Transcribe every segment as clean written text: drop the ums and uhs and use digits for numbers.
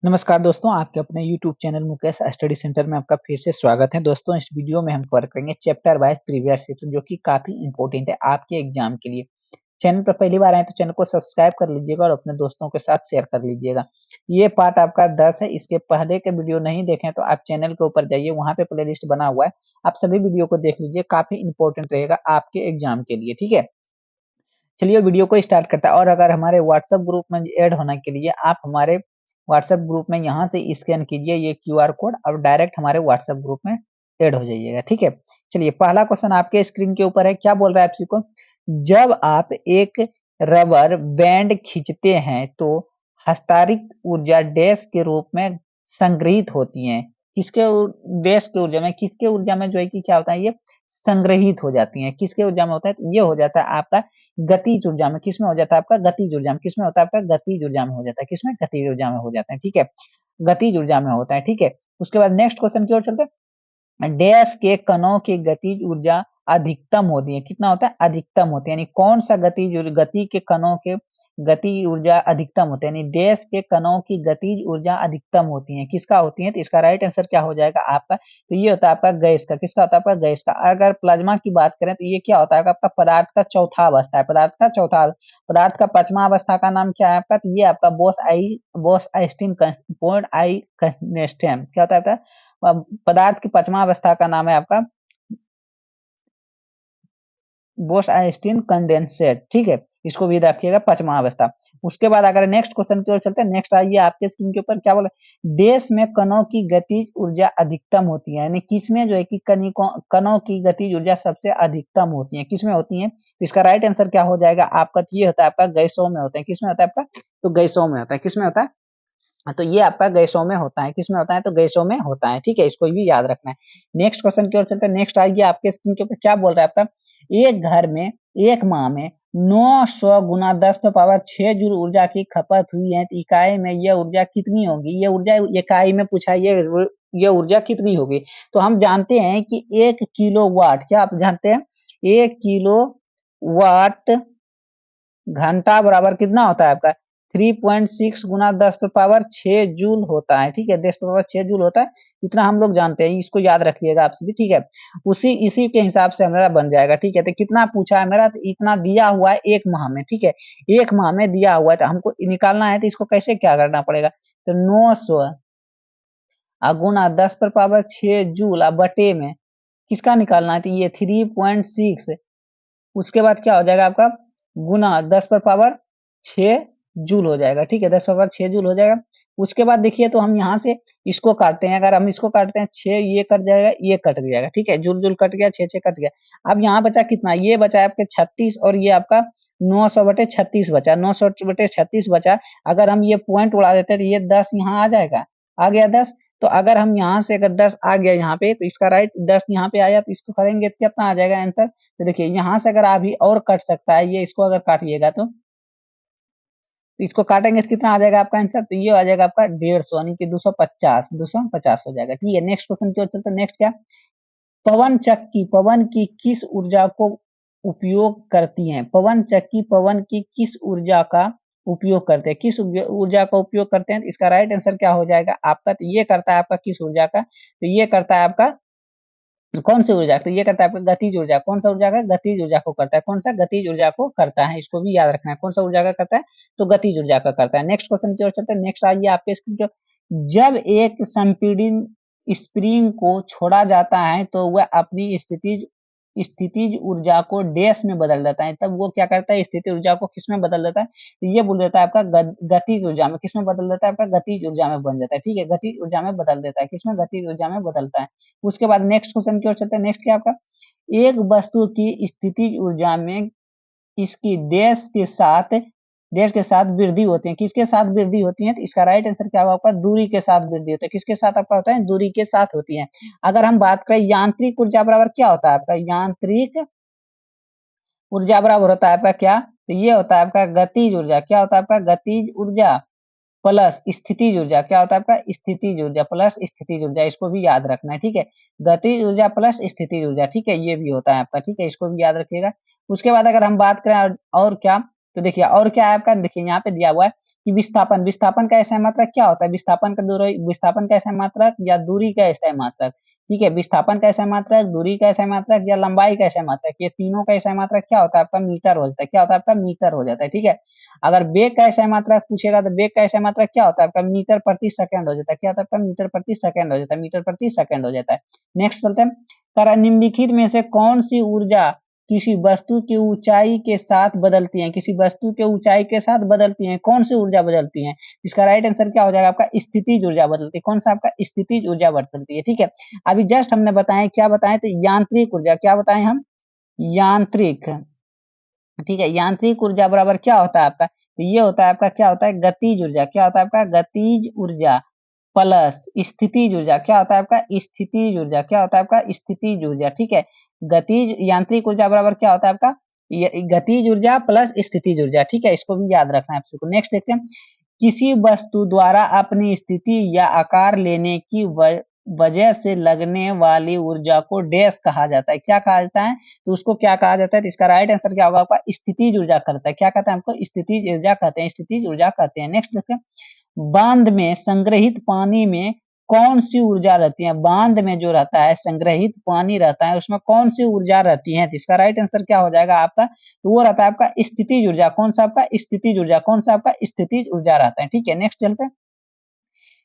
नमस्कार दोस्तों, आपके अपने YouTube channel Mukesh study centre में आपका फिर से स्वागत है। दोस्तों, इस वीडियो में हम कवर करेंगे चैप्टर वाइज प्रीवियस सेक्शन, जो कि काफी इंपॉर्टेंट है आपके एग्जाम के लिए। चैनल पर पहली बार आए तो चैनल को सब्सक्राइब कर लीजिएगा और अपने दोस्तों के साथ शेयर कर लीजिएगा। ये पार्ट आपका 10 है। इसके पहले के वीडियो नहीं देखें तो आप चैनल के ऊपर जाइए, वहां पे प्लेलिस्ट बना हुआ है, आप सभी वीडियो को देख लीजिए। काफी इंपॉर्टेंट रहेगा आपके एग्जाम के लिए। ठीक है, चलिए वीडियो को स्टार्ट करता है। और अगर हमारे व्हाट्सएप ग्रुप में ऐड होने के लिए आप हमारे व्हाट्सएप ग्रुप में यहाँ से स्कैन कीजिए ये क्यूआर कोड, और डायरेक्ट हमारे व्हाट्सएप ग्रुप में ऐड हो जाइएगा। ठीक है, चलिए पहला क्वेश्चन आपके स्क्रीन के ऊपर है। क्या बोल रहा है आपसी को? जब आप एक रबर बैंड खींचते हैं तो हस्तांतरित ऊर्जा डैश के रूप में संग्रहित होती है। किसके डैश के ऊर्जा में, किसके ऊर्जा में जो है कि क्या होता है, ये संग्रहित हो जाती है। किसके ऊर्जा में होता है? ये हो जाता है आपका गतिज ऊर्जा में। किसमें हो जाता है? आपका गतिज ऊर्जा में। किसमें होता है? आपका गतिज ऊर्जा में हो जाता है। किसमें? गतिज ऊर्जा में हो जाता है। ठीक है, गतिज ऊर्जा में होता है। ठीक है, उसके बाद नेक्स्ट क्वेश्चन की ओर चलते हैं। डैश के कणों की गतिज ऊर्जा अधिकतम होती है। कितना होता है? अधिकतम होती है। यानी कौन सा गति के कणों के गति ऊर्जा अधिकतम होते हैं, यानी डैश के कणों की गतिज ऊर्जा अधिकतम होती है। किसका होती है? तो इसका राइट आंसर क्या हो जाएगा आपका? तो ये होता है आपका गैस का। किसका होता है? आपका गैस का। अगर प्लाज्मा की बात करें तो ये क्या होता है? आपका पदार्थ का चौथा अवस्था है। पदार्थ का चौथा, पदार्थ का पांचवा अवस्था का नाम क्या है आपका? तो ये आपका बोस आइंस्टीन पॉइंट आई कंडेंसम। क्या होता है आपका? पदार्थ की पांचवा अवस्था का नाम है आपका बोस आइंस्टीन कंडेंसेट। ठीक है, इसको भी रखिएगा पांचवा अवस्था। उसके बाद अगर नेक्स्ट क्वेश्चन की ओर चलते हैं, नेक्स्ट आइए आपके स्क्रीन के ऊपर। क्या बोला? देश में कणों की गतिज ऊर्जा अधिकतम होती है। यानी किसमें जो है कि कणों की गतिज ऊर्जा सबसे अधिकतम होती है? किसमें होती है? तो इसका राइट आंसर क्या हो जाएगा आपका? तो ये होता है आपका गैसों में होता है। किसमें होता है आपका? तो गैसों में होता है। किसमें होता है? तो ये आपका गैसों में होता है। किसमें होता है? तो गैसों में होता है। ठीक है, इसको भी याद रखना है। नेक्स्ट क्वेश्चन की ओर चलते हैं। नेक्स्ट आइए आपके स्क्रीन के ऊपर। क्या बोल रहा है आपका? एक घर में एक माह में 900 गुना 10 पे पावर 6 जूल ऊर्जा की खपत हुई है, तो इकाई में यह ऊर्जा कितनी होगी? ये ऊर्जा इकाई में पूछा है, ये ऊर्जा कितनी होगी? तो हम जानते हैं कि 1 किलो वाट, क्या आप जानते हैं? 1 किलो वाट घंटा बराबर कितना होता है आपका? 3.6 गुना 10 पे पावर 6 जूल होता है। ठीक है, 10 पे पावर 6 जूल होता है। इतना हम लोग जानते हैं, इसको याद रखिएगा आप सभी। ठीक है, इसी के हिसाब से मेरा बन जाएगा। ठीक है, तो कितना पूछा है मेरा? तो इतना दिया हुआ है एक माह में। ठीक है, एक माह में दिया हुआ है, तो हमको निकालना है। तो इसको कैसे क्या करना पड़ेगा? तो 900 गुना 10 पर पावर 6 जूल बटे में किसका निकालना है? तो ये 3.6। उसके बाद क्या हो जाएगा आपका? गुना 10 पर पावर 6 जूल हो जाएगा। ठीक है, 10 पर पावर 6 जूल हो जाएगा। उसके बाद देखिए, तो हम यहाँ से इसको काटते हैं। अगर हम इसको काटते हैं, 6 ये कट जाएगा, ये कट जाएगा। ठीक है, जूल जूल कट गया, 6 कट गया। अब यहाँ बचा कितना? ये बचा है आपके 36, और ये आपका 900 बटे 36 बचा। 900 बटे 36 बचा। अगर हम ये पॉइंट उड़ा देते हैं तो ये 10 यहाँ आ जाएगा। आ गया 10। तो अगर हम यहाँ से अगर 10 आ गया यहाँ पे, तो इसका राइट 10 यहाँ पे आया, तो इसको करेंगे तो कितना आ जाएगा आंसर? तो देखिए, यहाँ से अगर अभी और कट सकता है, ये इसको अगर काटिएगा तो इसको काटेंगे तो कितना आ जाएगा आपका आंसर? तो ये आ जाएगा आपका 150, यानी कि 250 हो जाएगा। ठीक है, नेक्स्ट क्वेश्चन की ओर चलते हैं। नेक्स्ट क्या? पवन की किस ऊर्जा को उपयोग करती है? पवन चक्की पवन की किस ऊर्जा का उपयोग करते हैं? किस ऊर्जा का उपयोग करते हैं? तो इसका राइट आंसर क्या हो जाएगा आपका? तो ये करता है आपका किस ऊर्जा का? तो ये करता है आपका कौन सी ऊर्जा? तो ये करता है आपका गतिज ऊर्जा। कौन सा ऊर्जा का? गतिज ऊर्जा को करता है। कौन सा? गतिज ऊर्जा को करता है। इसको भी याद रखना है, कौन सा ऊर्जा का करता है? तो गतिज ऊर्जा का करता है। नेक्स्ट क्वेश्चन की ओर चलते हैं। नेक्स्ट आइए आपके स्क्रीन पर। जब एक संपीड़ित स्प्रिंग को छोड़ा जाता है तो वह अपनी स्थितिज ऊर्जा को डैश में बदल देता है। तब वो क्या करता है? स्थिति ऊर्जा को किसमें बदल देता है? तो ये बोल देता है आपका गतिज ऊर्जा में। किसमें बदल देता है? आपका गतिज ऊर्जा में बन जाता है। ठीक है, गतिज ऊर्जा में बदल देता है। किसमें? गतिज ऊर्जा में बदलता है। उसके बाद नेक्स्ट क्वेश्चन की ओर चलते हैं। नेक्स्ट क्या आपका? एक वस्तु की स्थितिज ऊर्जा में इसकी डैश के साथ वृद्धि होती है। किसके साथ वृद्धि होती है? तो इसका राइट आंसर क्या होगा आपका? दूरी के साथ वृद्धि होती है। किसके साथ आपका होता है? दूरी के साथ होती है। अगर हम बात करें यांत्रिक ऊर्जा बराबर क्या होता है आपका? यांत्रिक ऊर्जा बराबर होता है आपका क्या? तो ये होता है आपका गतिज ऊर्जा। क्या होता है आपका? गतिज ऊर्जा प्लस स्थितिज ऊर्जा। क्या होता है आपका? स्थितिज ऊर्जा प्लस स्थितिज ऊर्जा। इसको भी याद रखना है। ठीक है, गतिज ऊर्जा प्लस स्थितिज ऊर्जा। ठीक है, ये भी होता है आपका। ठीक है, इसको भी याद रखिएगा। उसके बाद अगर हम बात करें और क्या, तो देखिए और क्या है आपका, देखिए यहाँ पे दिया हुआ है कि विस्थापन, विस्थापन का ऐसा मात्रक क्या होता है, विस्थापन का दूरी, विस्थापन का ऐसा मात्रक या दूरी का ऐसा मात्रक, ठीक है, विस्थापन का ऐसा मात्रक, दूरी का ऐसा मात्रक या लंबाई का ऐसा मात्रक, ये तीनों का ऐसा मात्रक क्या होता है आपका मीटर हो जाता है, क्या होता है आपका मीटर हो जाता है, ठीक है। अगर वेग का ऐसा मात्रक पूछेगा तो वेग का ऐसा मात्रक क्या होता है आपका मीटर प्रति सेकंड हो जाता है, क्या होता है आपका मीटर प्रति सेकंड हो जाता है, मीटर प्रति सेकंड हो जाता है। नेक्स्ट चलते हैं, करा निम्नलिखित में से कौन सी ऊर्जा किसी वस्तु की ऊंचाई के साथ बदलती है, किसी वस्तु के ऊंचाई के साथ बदलती है, कौन सी ऊर्जा बदलती है, इसका राइट आंसर क्या हो जाएगा आपका स्थितिज ऊर्जा बदलती है, कौन सा आपका स्थितिज ऊर्जा बदलती है, ठीक है। अभी जस्ट हमने बताया क्या बताए, तो यांत्रिक ऊर्जा, क्या बताए हम, यांत्रिक, ठीक है, यांत्रिक ऊर्जा बराबर क्या होता है आपका, तो ये होता है आपका क्या होता है गतिज ऊर्जा, क्या होता है आपका गतिज ऊर्जा प्लस स्थितिज ऊर्जा, क्या होता है आपका स्थितिज ऊर्जा, क्या होता है आपका स्थितिज ऊर्जा, ठीक है। गतिज यांत्रिक ऊर्जा बराबर क्या होता है आपका गतिज ऊर्जा प्लस स्थितिज ऊर्जा, ठीक है, इसको भी याद रखना है आपको। नेक्स्ट देखते हैं, किसी वस्तु द्वारा अपनी स्थिति या आकार लेने की वजह से लगने वाली ऊर्जा को डैश कहा जाता है, क्या कहा जाता है, तो उसको क्या कहा जाता है, तो इसका राइट आंसर क्या होगा आपका स्थितिज ऊर्जा करता है, क्या कहते हैं हमको स्थितिज ऊर्जा कहते हैं, स्थितिज ऊर्जा कहते हैं। नेक्स्ट देखते हैं, बांध में संग्रहित पानी में कौन सी ऊर्जा रहती है, बांध में जो रहता है संग्रहित पानी रहता है उसमें कौन सी ऊर्जा रहती है, तो इसका राइट आंसर क्या हो जाएगा आपका, तो वो रहता है आपका स्थितिज ऊर्जा, कौन सा आपका स्थितिज ऊर्जा, कौन सा आपका स्थितिज ऊर्जा रहता है, ठीक है। नेक्स्ट चलते हैं,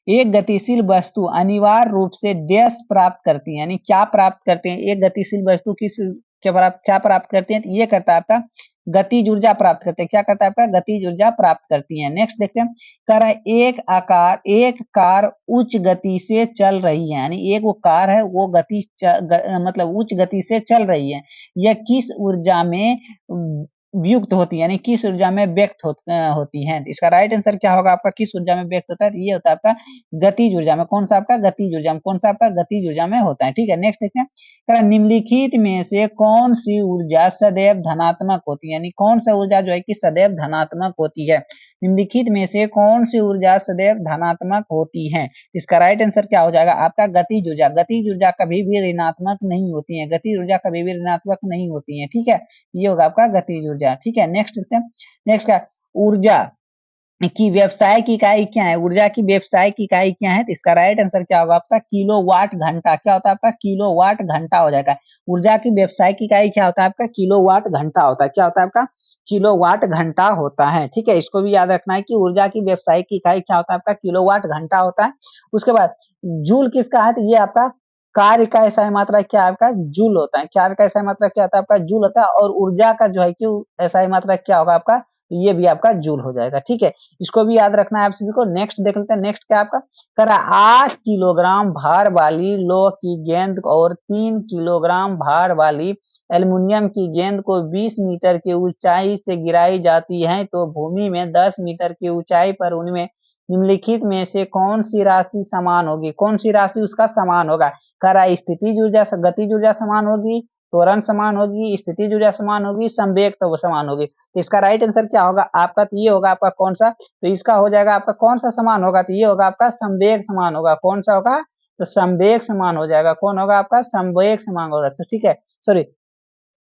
एक गतिशील वस्तु अनिवार्य रूप से डैश प्राप्त करती है, यानी क्या प्राप्त करते हैं, एक गतिशील वस्तु किस क्या प्राप्त करती है, तो ये करता है आपका गतिज ऊर्जा प्राप्त करते हैं, क्या करता है आपका गतिज ऊर्जा प्राप्त करती है। नेक्स्ट देखते हैं, कह रहा है एक कार उच्च गति से चल रही है, यानी एक वो कार है वो मतलब उच्च गति से चल रही है, यह किस ऊर्जा में व्युक्त होती है, यानी किस ऊर्जा में व्यक्त होती है, इसका राइट आंसर क्या होगा आपका किस ऊर्जा में व्यक्त होता है, तो ये होता है आपका गतिज ऊर्जा में, कौन सा आपका गतिज ऊर्जा में, कौन सा आपका गतिज ऊर्जा में होता है, ठीक है। नेक्स्ट देखते हैं, निम्नलिखित में से कौन सी ऊर्जा सदैव धनात्मक होती है, यानी कौन सा ऊर्जा जो है कि सदैव धनात्मक होती है, निम्नलिखित में से कौन सी ऊर्जा सदैव धनात्मक होती है, इसका राइट आंसर क्या हो जाएगा आपका गतिज ऊर्जा, गतिज ऊर्जा कभी भी ऋणात्मक नहीं होती है, गतिज ऊर्जा कभी भी ऋणात्मक नहीं होती है, ठीक है, ये होगा आपका गतिज ऊर्जा, ठीक है। नेक्स्ट देखते हैं, नेक्स्ट क्या, ऊर्जा की व्यावसायिक इकाई क्या है, ऊर्जा की व्यावसायिक इकाई क्या है, तो इसका राइट आंसर क्या होगा आपका किलोवाट घंटा, क्या होता है आपका किलोवाट घंटा हो जाएगा। ऊर्जा की व्यावसायिक इकाई क्या होता है आपका किलोवाट घंटा होता है, क्या होता है आपका किलोवाट घंटा होता है, ठीक है, इसको भी याद रखना है कि ऊर्जा की व्यावसायिक इकाई क्या होता है आपका किलोवाट घंटा होता है। उसके बाद जूल किसका है, तो ये आपका कार्य का ऐसा मात्रा क्या आपका जूल होता है, कार्य का ऐसा मात्रा क्या होता है आपका जूल होता है, और ऊर्जा का जो है कि ऐसा मात्रा क्या होगा आपका, ये भी आपका जूल हो जाएगा, ठीक है, इसको भी याद रखना है आप सभी को। नेक्स्ट देख लेते हैं, नेक्स्ट क्या आपका करा 8 किलोग्राम भार वाली लोह की गेंद और 3 किलोग्राम भार वाली एल्युमिनियम की गेंद को 20 मीटर की ऊंचाई से गिराई जाती है, तो भूमि में 10 मीटर की ऊंचाई पर उनमें निम्नलिखित में से कौन सी राशि समान होगी, कौन सी राशि उसका समान होगा, करा स्थितिज ऊर्जा गतिज ऊर्जा समान होगी, त्वरण समान होगी, स्थितिज ऊर्जा समान होगी, संवेग तो समान होगी, तो इसका राइट आंसर क्या होगा आपका, तो ये होगा आपका कौन सा, तो इसका हो जाएगा आपका कौन सा समान होगा, तो ये होगा आपका संवेग समान होगा, कौन सा होगा, तो संवेग समान हो जाएगा, कौन होगा आपका संवेग समान होगा, तो ठीक है, सॉरी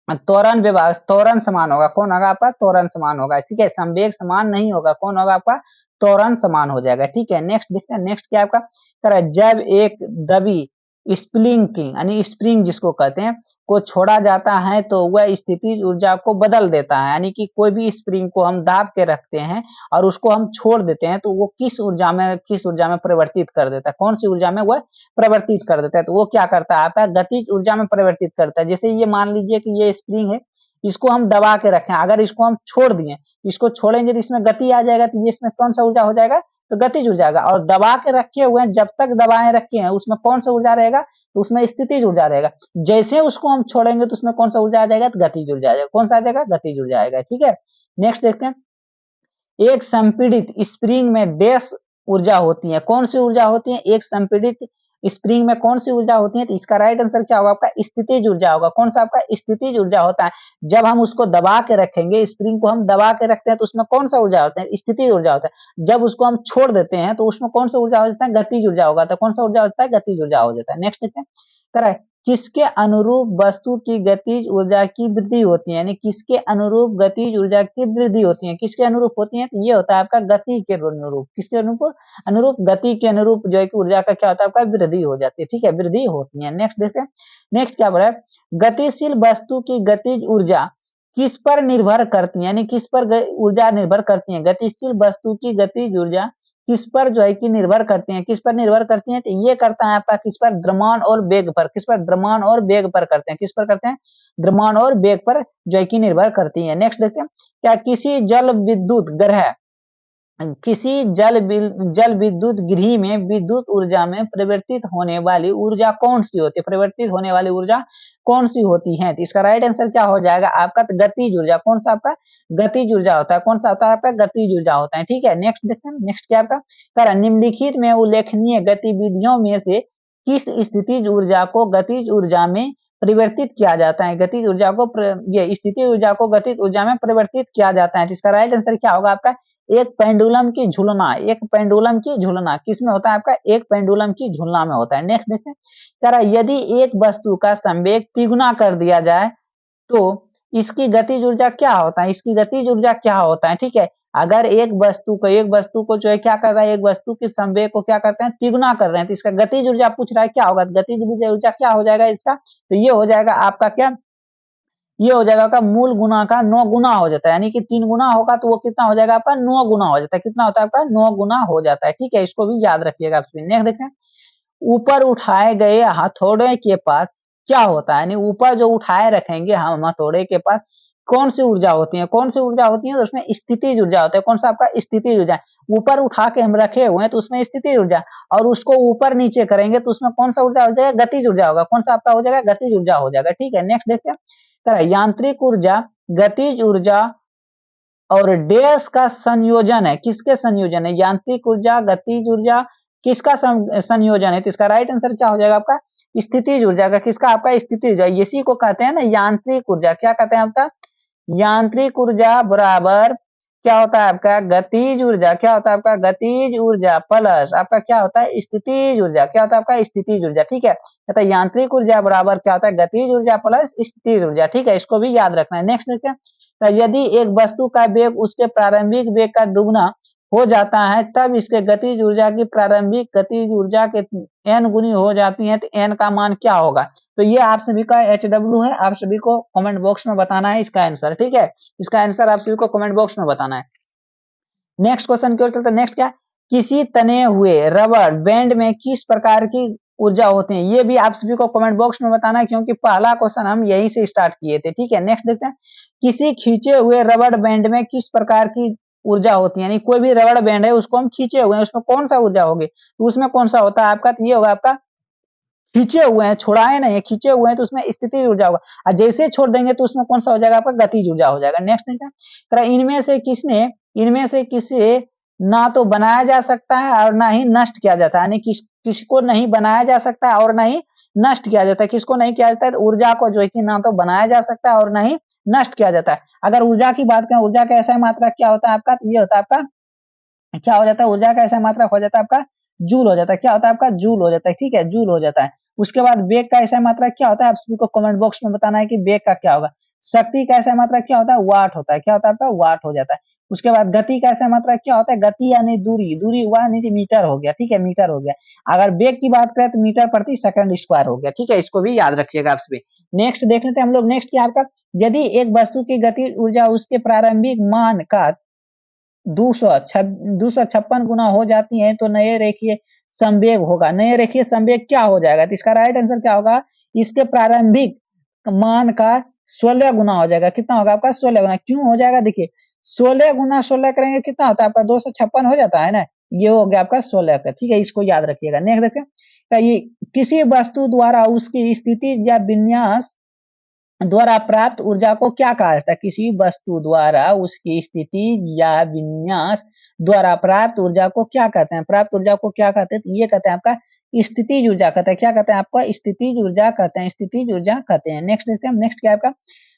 त्वरण विभाग त्वरण समान होगा, कौन होगा आपका त्वरण समान होगा, ठीक है, संवेग समान नहीं होगा, कौन होगा आपका त्वरण समान हो जाएगा, ठीक है। नेक्स्ट देखते हैं, नेक्स्ट क्या आपका जब एक दबी स्प्रिंग की यानी स्प्रिंग जिसको कहते हैं को छोड़ा जाता है तो वह स्थितिज ऊर्जा को बदल देता है, यानी कि कोई भी स्प्रिंग को हम दाब के रखते हैं और उसको हम छोड़ देते हैं तो वो किस ऊर्जा में परिवर्तित कर देता है, कौन सी ऊर्जा में वह परिवर्तित कर देता है, तो वो क्या करता है आपका गतिज ऊर्जा में परिवर्तित करता है। जैसे ये मान लीजिए कि ये स्प्रिंग है, इसको हम दबा के रखें, अगर इसको हम छोड़ दिए, इसको छोड़ेंगे तो इसमें गति आ जाएगा, तो ये इसमें कौन सा ऊर्जा हो जाएगा, तो गतिज ऊर्जा आएगा, और दबा के रखे हुए हैं जब तक दबाए रखे हैं उसमें कौन सा ऊर्जा रहेगा, तो उसमें स्थितिज ऊर्जा रहेगा, जैसे उसको हम छोड़ेंगे तो उसमें कौन सा ऊर्जा आ जाएगा, तो गतिज ऊर्जा आ जाएगा, कौन सा आ जाएगा गतिज ऊर्जा आएगा, ठीक है। नेक्स्ट देखते हैं, एक संपीड़ित स्प्रिंग में डैश ऊर्जा होती है, कौन सी ऊर्जा होती है, एक संपीड़ित स्प्रिंग में कौन सी ऊर्जा होती है, तो इसका राइट आंसर क्या होगा आपका स्थितिज ऊर्जा होगा, कौन सा आपका स्थितिज ऊर्जा होता है, जब हम उसको दबा के रखेंगे स्प्रिंग को हम दबा के रखते हैं तो उसमें कौन सा ऊर्जा होता है स्थितिज ऊर्जा होता है, जब उसको हम छोड़ देते हैं तो उसमें कौन सा ऊर्जा हो जाता है गतिज ऊर्जा होगा, तो कौन सा ऊर्जा होता है गतिज ऊर्जा हो जाता है। नेक्स्ट देखते हैं किसके अनुरूप वस्तु की गतिज ऊर्जा की वृद्धि होती है, यानी किसके अनुरूप गतिज ऊर्जा की वृद्धि होती है, किसके अनुरूप होती है, तो ये होता है आपका गति के अनुरूप, किसके अनुरूप, अनुरूप गति के अनुरूप जो है कि ऊर्जा का क्या होता है आपका वृद्धि हो जाती है, ठीक है, वृद्धि होती है। नेक्स्ट देखते हैं, नेक्स्ट क्या बोला है, गतिशील वस्तु की गतिज ऊर्जा किस पर निर्भर करती है, यानी किस पर ऊर्जा निर्भर करती है, गतिशील वस्तु की गतिज ऊर्जा किस पर जो है कि निर्भर करती हैं, किस पर निर्भर करती हैं, तो ये करता है आपका किस पर, द्रव्यमान और वेग पर, किस पर, द्रव्यमान और वेग पर करते हैं, किस पर करते हैं, द्रव्यमान और वेग पर जो है कि निर्भर करती है। नेक्स्ट देखते हैं, क्या किसी जल विद्युत ग्रह, किसी जल विद्युत गृह में विद्युत ऊर्जा में परिवर्तित होने वाली ऊर्जा कौन सी होती है, परिवर्तित होने वाली ऊर्जा कौन सी होती है, तो इसका राइट आंसर क्या हो जाएगा आपका, तो गतिज ऊर्जा, कौन सा आपका गतिज ऊर्जा होता है, कौन सा होता है आपका गतिज ऊर्जा होता है, ठीक है। नेक्स्ट देखते हैं, नेक्स्ट क्या आपका कारण, निम्नलिखित में उल्लेखनीय गतिविधियों में से किस स्थितिज ऊर्जा को गतिज ऊर्जा में परिवर्तित किया जाता है, गतिज ऊर्जा को ये स्थिति ऊर्जा को गतिज ऊर्जा में परिवर्तित किया जाता है, जिसका राइट आंसर क्या होगा आपका, एक पेंडुलम की झुलना, एक पेंडुलम की झुलना किसमें होता है आपका, एक पेंडुलम की झुलना में होता है। नेक्स्ट देखते हैं, कह रहा है यदि एक वस्तु का संवेग तिगुना कर दिया जाए तो इसकी गतिज ऊर्जा क्या होता है, इसकी गतिज ऊर्जा क्या होता है, ठीक है। अगर एक वस्तु को जो है क्या कर रहा है, एक वस्तु के संवेग को क्या करते हैं, तिगुना कर रहे हैं, तो इसका गतिज ऊर्जा पूछ रहा है क्या होगा, गतिज ऊर्जा क्या हो जाएगा इसका, तो ये हो जाएगा आपका क्या, ये हो जाएगा आपका मूल गुना का 9 गुना हो जाता है, यानी कि 3 गुना होगा तो वो कितना हो जाएगा आपका 9 गुना हो जाता है, कितना होता है आपका 9 गुना हो जाता है, ठीक है, इसको भी याद रखिएगा आप। नेक्स्ट देखें, ऊपर उठाए गए हथौड़े के पास क्या होता है, यानी ऊपर जो उठाए रखेंगे हम हथौड़े के पास कौन सी ऊर्जा होती है, कौन सी ऊर्जा होती है, तो उसमें स्थितिज ऊर्जा होता है, कौन सा आपका स्थितिज ऊर्जा, ऊपर उठा के हम रखे हुए हैं तो उसमें स्थितिज ऊर्जा, और उसको ऊपर नीचे करेंगे तो उसमें कौन सा ऊर्जा हो जाएगा, गतिज ऊर्जा होगा, कौन सा आपका हो जाएगा, गतिज ऊर्जा हो जाएगा, ठीक है। नेक्स्ट देखते हैं, यांत्रिक ऊर्जा, गतिज ऊर्जा और डैश का संयोजन है, किसके संयोजन है, यांत्रिक ऊर्जा, गतिज ऊर्जा किसका संयोजन है, तो इसका राइट आंसर क्या हो जाएगा आपका, स्थितिज ऊर्जा का, किसका आपका स्थितिज ऊर्जा, इसी को कहते हैं ना यांत्रिक ऊर्जा, क्या कहते हैं आपका यांत्रिक ऊर्जा बराबर क्या होता है आपका गतिज ऊर्जा, क्या होता है आपका गतिज ऊर्जा प्लस आपका क्या होता है स्थितिज ऊर्जा, क्या होता है आपका स्थितिज ऊर्जा, ठीक है, कहता है यांत्रिक ऊर्जा बराबर क्या होता है गतिज ऊर्जा प्लस स्थितिज ऊर्जा, ठीक है, इसको भी याद रखना है। नेक्स्ट देखते हैं, तो यदि एक वस्तु का वेग उसके प्रारंभिक वेग का दुगुना हो जाता है तब इसके गतिज ऊर्जा की प्रारंभिक गतिज ऊर्जा के n गुनी हो जाती है, तो n का मान क्या होगा, तो ये आप सभी का HW है, आप सभी को कमेंट बॉक्स में बताना है इसका आंसर, ठीक है, इसका आंसर आप सभी को कमेंट बॉक्स में बताना है। नेक्स्ट क्वेश्चन की ओर चलते हैं, नेक्स्ट क्या, किसी तने हुए रबर बैंड में किस प्रकार की ऊर्जा होती है, ये भी आप सभी को कमेंट बॉक्स में बताना है क्योंकि पहला क्वेश्चन हम यहीं से स्टार्ट किए थे, ठीक है। नेक्स्ट देखते हैं, किसी खींचे हुए रबर बैंड में किस प्रकार की ऊर्जा होती है, यानी कोई भी रबर बैंड है उसको हम खींचे हुए हैं उसमें कौन सा ऊर्जा होगी, तो उसमें कौन सा होता है आपका, तो ये होगा आपका खींचे हुए हैं, छुड़ाए नहीं है, खींचे हुए हैं तो उसमें स्थिति ऊर्जा होगा, और जैसे छोड़ देंगे तो उसमें कौन सा हो जाएगा आपका गतिज ऊर्जा हो जाएगा। नेक्स्ट देखते हैं, इनमें से किसे ना तो बनाया जा सकता है और ना ही नष्ट किया जाता है, यानी किसको नहीं बनाया जा सकता है और ना ही नष्ट किया जाता है, किसको नहीं किया जाता है, तो ऊर्जा को जो है कि ना तो बनाया जा सकता है और ना ही नष्ट किया जाता है। अगर ऊर्जा की बात करें, ऊर्जा का ऐसा मात्रा क्या होता है आपका, तो ये होता है आपका क्या हो जाता है, ऊर्जा का ऐसा मात्रा हो जाता है आपका जूल हो जाता है, क्या होता है आपका जूल हो जाता है, ठीक है, जूल हो जाता है। उसके बाद वेग का ऐसा मात्रा क्या होता है, आप सभी को कमेंट बॉक्स में बताना है कि वेग का क्या होगा। शक्ति का ऐसा मात्रा क्या होता है, वाट होता है, क्या होता है आपका वाट हो जाता है। उसके बाद गति का ऐसा मात्रा क्या होता है, गति यानी दूरी, दूरी हुआ नहीं मीटर हो गया, ठीक है, मीटर हो गया। अगर वेग की बात करें तो मीटर प्रति सेकंड स्क्वायर हो गया, ठीक है, इसको भी याद रखिएगा आप सभी। नेक्स्ट देख लेते हैं हम लोग, नेक्स्ट क्या आपका, यदि एक वस्तु की गति ऊर्जा उसके प्रारंभिक मान का 256 गुना हो जाती है तो नए रेखीय संवेग होगा, नए रेखीय संवेग क्या हो जाएगा, तो इसका राइट आंसर क्या होगा, इसके प्रारंभिक मान का 16 गुना हो जाएगा, कितना होगा आपका 16 गुना, क्यों हो जाएगा, देखिए 16 गुना 16 करेंगे कितना होता है आपका 256 हो जाता है ना, ये हो गया आपका 16 का, ठीक है, इसको याद रखिएगा। नेक्स्ट देखें, ये किसी वस्तु द्वारा उसकी स्थिति या विन्यास द्वारा प्राप्त ऊर्जा को क्या कहा जाता है, किसी वस्तु द्वारा उसकी स्थिति या विन्यास द्वारा प्राप्त ऊर्जा को क्या कहते हैं, प्राप्त ऊर्जा को क्या कहते हैं, तो ये कहते हैं आपका स्थितिज ऊर्जा कहते हैं, क्या कहते हैं आपका स्थितिज ऊर्जा कहते हैं, स्थितिज ऊर्जा कहते हैं। नेक्स्ट देखते हैं, नेक्स्ट क्या है आपका,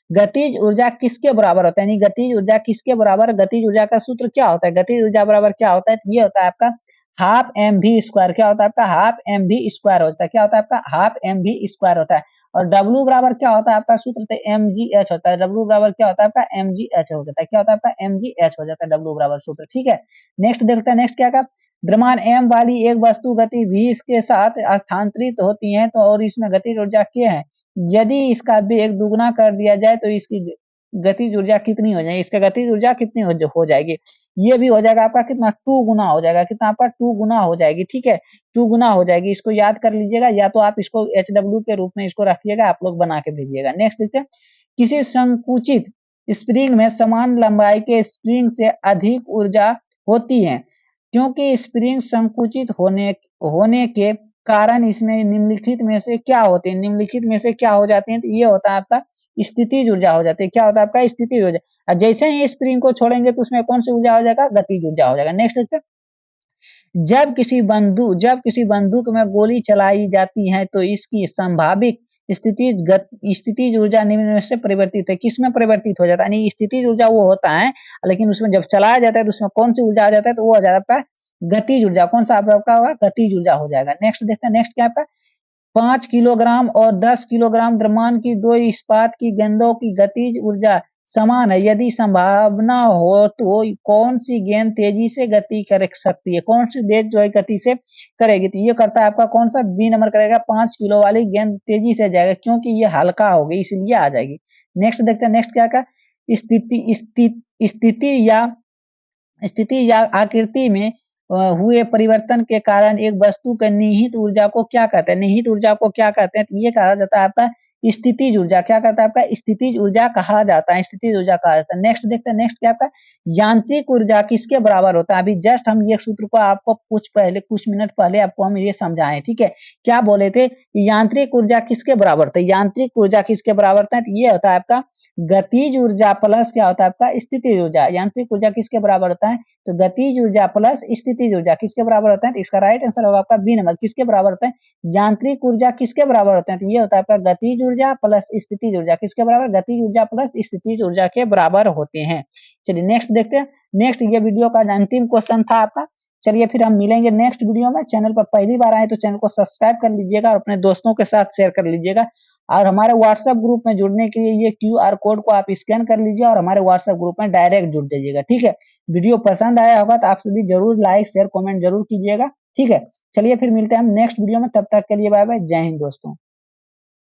गतिज ऊर्जा किसके बराबर होता है, यानी गतिज ऊर्जा किसके बराबर, गतिज ऊर्जा का सूत्र क्या होता है, गतिज ऊर्जा बराबर क्या होता है, तो ये होता है आपका हाफ एम वी स्क्वायर क्या होता है आपका, हाफ एम वी स्क्वायर होता है, क्या होता है आपका, हाफ एम वी स्क्वायर होता है। और डब्ल्यू बराबर क्या होता है आपका, सूत्र होता है एम जी एच होता है, डब्ल्यू बराबर क्या होता है आपका, एम जी एच हो जाता है, क्या होता है आपका, एम जी एच हो जाता है डब्ल्यू बराबर सूत्र, ठीक है। नेक्स्ट देखते हैं, नेक्स्ट क्या का, द्रव्यमान एम वाली एक वस्तु गति v के साथ स्थानांतरित होती है तो और इसमें गतिज ऊर्जा k है। यदि इसका वेग दुगुना कर दिया जाए तो इसकी गतिज ऊर्जा कितनी हो जाएगी, इसका गतिज ऊर्जा कितनी हो जाएगी, ये भी हो जाएगा आपका कितना, 2 गुना हो जाएगा, कितना आपका 2 गुना हो जाएगी, ठीक है, 2 गुना हो जाएगी, इसको याद कर लीजिएगा, या तो आप इसको एच डब्ल्यू के रूप में इसको रखिएगा, आप लोग बना के भेजिएगा। नेक्स्ट देखते हैं, किसी संकुचित स्प्रिंग में समान लंबाई के स्प्रिंग से अधिक ऊर्जा होती है, क्योंकि स्प्रिंग संकुचित होने के कारण इसमें निम्नलिखित में से क्या होते हैं, निम्नलिखित में से क्या हो जाते हैं, तो ये होता है आपका स्थितिज ऊर्जा हो जाती है, क्या होता है आपका, स्थितिज ऊर्जा। जैसे ही स्प्रिंग को छोड़ेंगे तो उसमें कौन सी ऊर्जा हो जाएगा, गतिज ऊर्जा हो जाएगा। नेक्स्ट देखते हैं, जब किसी बंदूक में गोली चलाई जाती है तो इसकी संभावित स्थितिज ऊर्जा निम्न में से परिवर्तित है, किसमें परिवर्तित हो जाता है, यानी स्थितिज ऊर्जा वो होता है, लेकिन उसमें जब चलाया जाता है तो उसमें कौन सी ऊर्जा आ जाता है, तो वो आ जाता है गतिज ऊर्जा, कौन सा आपका होगा, गतिज ऊर्जा हो जाएगा। नेक्स्ट देखते हैं, नेक्स्ट क्या है, 5 किलोग्राम और 10 किलोग्राम द्रव्यमान की दो इस्पात की गेंदों की गतिज ऊर्जा समान है, यदि संभावना हो तो कौन सी गेंद तेजी से गति कर सकती है, कौन सी गेंद जो है गति से करेगी, तो ये करता है आपका कौन सा, बी नंबर करेगा, 5 किलो वाली गेंद तेजी से जाएगा क्योंकि ये हल्का हो गई इसलिए आ जाएगी। नेक्स्ट देखते हैं, नेक्स्ट क्या का, स्थिति या आकृति में हुए परिवर्तन के कारण एक वस्तु के निहित ऊर्जा को क्या कहते हैं, निहित ऊर्जा को क्या कहते हैं, तो ये कहा जाता है आपका स्थितिज ऊर्जा, क्या कहता है आपका, स्थितिज ऊर्जा कहा जाता है, स्थितिज ऊर्जा कहा जाता है। नेक्स्ट देखते हैं, नेक्स्ट क्या आपका, यांत्रिक ऊर्जा किसके बराबर होता है, अभी जस्ट हम ये सूत्र को आपको कुछ मिनट पहले आपको हम ये समझाएं, ठीक है, क्या बोले थे, यांत्रिक ऊर्जा किसके बराबर था, यांत्रिक ऊर्जा किसके बराबर था, तो ये होता है आपका गतिज ऊर्जा प्लस क्या होता है आपका, स्थितिज ऊर्जा। यांत्रिक ऊर्जा किसके बराबर होता है, तो गतिज ऊर्जा प्लस स्थितिज ऊर्जा किसके बराबर होता है, तो इसका राइट आंसर होगा आपका बी नंबर, किसके बराबर होता है, यांत्रिक ऊर्जा किसके बराबर होता है, तो ये होता है आपका गतिज ऊर्जा प्लस स्थितिज ऊर्जा, किसके बराबर, गतिज ऊर्जा प्लस स्थितिज ऊर्जा के बराबर होते हैं। चलिए नेक्स्ट देखते हैं, नेक्स्ट ये वीडियो का अंतिम क्वेश्चन था आपका। चलिए फिर हम मिलेंगे नेक्स्ट वीडियो में। चैनल पर पहली बार आए तो चैनल को सब्सक्राइब कर लीजिएगा और अपने दोस्तों के साथ शेयर कर लीजिएगा, और हमारे व्हाट्सएप ग्रुप में जुड़ने के लिए ये QR कोड को आप स्कैन कर लीजिए और हमारे व्हाट्सएप ग्रुप में डायरेक्ट जुड़ जाइएगा, ठीक है। वीडियो पसंद आया होगा तो आप सभी जरूर लाइक शेयर कमेंट जरूर कीजिएगा, ठीक है। चलिए फिर मिलते हैं हम नेक्स्ट वीडियो में, तब तक के लिए बाय बाय, जय हिंद दोस्तों।